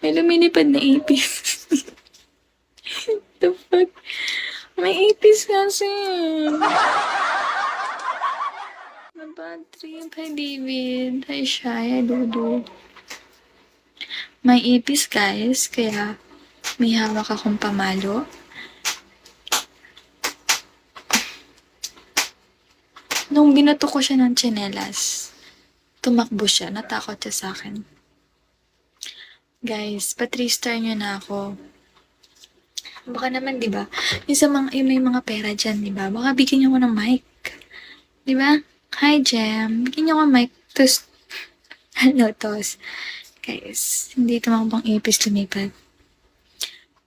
May lumilipad na ipis. The fuck? May ipis kasi. Bad trip. Hi, David. Hi, Shai. Hi, Dudu. May ipis, guys. Kaya may hawak akong pamalo. Nung binato ko siya ng tsinelas, tumakbo siya. Natakot siya sa akin. Guys, pa-3-star nyo na ako. Baka naman, di ba? Yung may mga pera dyan, di ba? Baka bigyan nyo ko ng mic. Di ba? Hi, Jem. Bigyan nyo ko ng mic. Tos. Ano, tos. Guys, hindi tumakbong ipis lumipad.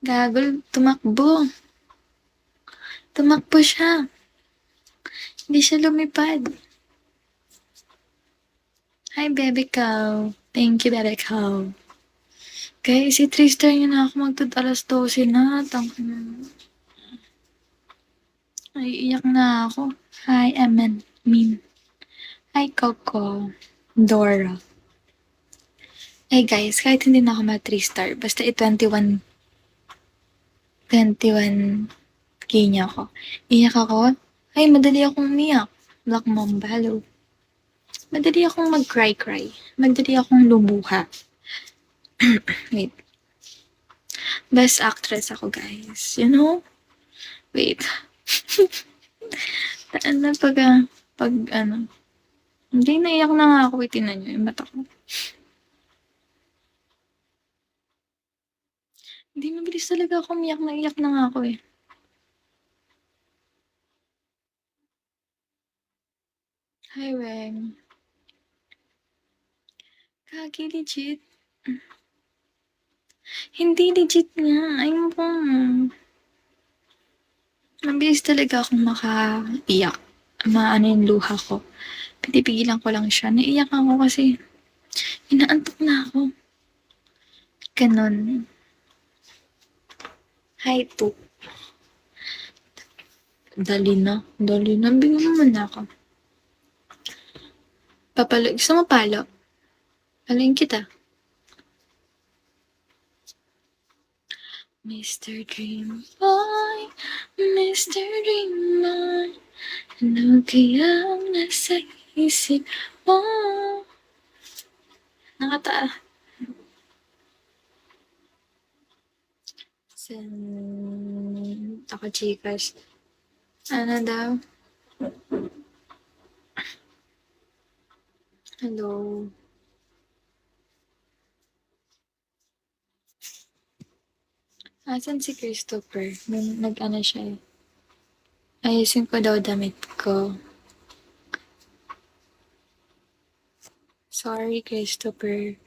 Gagol, tumakbo. Tumakbo siya. Hindi siya lumipad. Hi, Bebe Cow. Thank you, Bebe Cow. Guys, i-3-star nyo na ako magtatalas 12 na. Ay, iyak na ako. Hi, Emin. Min. Hi, Coco. Dora. Hey guys, kahit hindi na ako ma-3-star, basta i-21 21k niya ako. Iyak ako. Ay, madali akong umiyak. Black Mamba, hello. Madali akong mag-cry-cry. Madali akong lumuha. Wait. Best actress ako, guys. You know? Wait. Ano pag ano. Hindi, naiyak na nga ako. Itinan nyo yung mata ko. Hindi, mabilis talaga ako umiyak. Naiyak na nga ako eh. Hi, Weng. Kagi, legit. Hindi legit nga. Ayun po. Mabilis talaga akong makaiyak. Maano yung luha ko. Pinipigilan ko lang siya. Naiyak ako kasi inaantok na ako. Ganon. Hi, to. Dali na. Dali na. Bigyan mo muna ako. Papalo. Gusto mo palo? Palayin kita. Mr. Dream Boy, Mr. Dream Boy, ano kaya ang nasa isip mo? Nakata... Ako, chikas. Ano daw? Hello? Asan si Christopher? Nag-ano siya eh. Ayusin ko daw damit ko. Sorry, Christopher.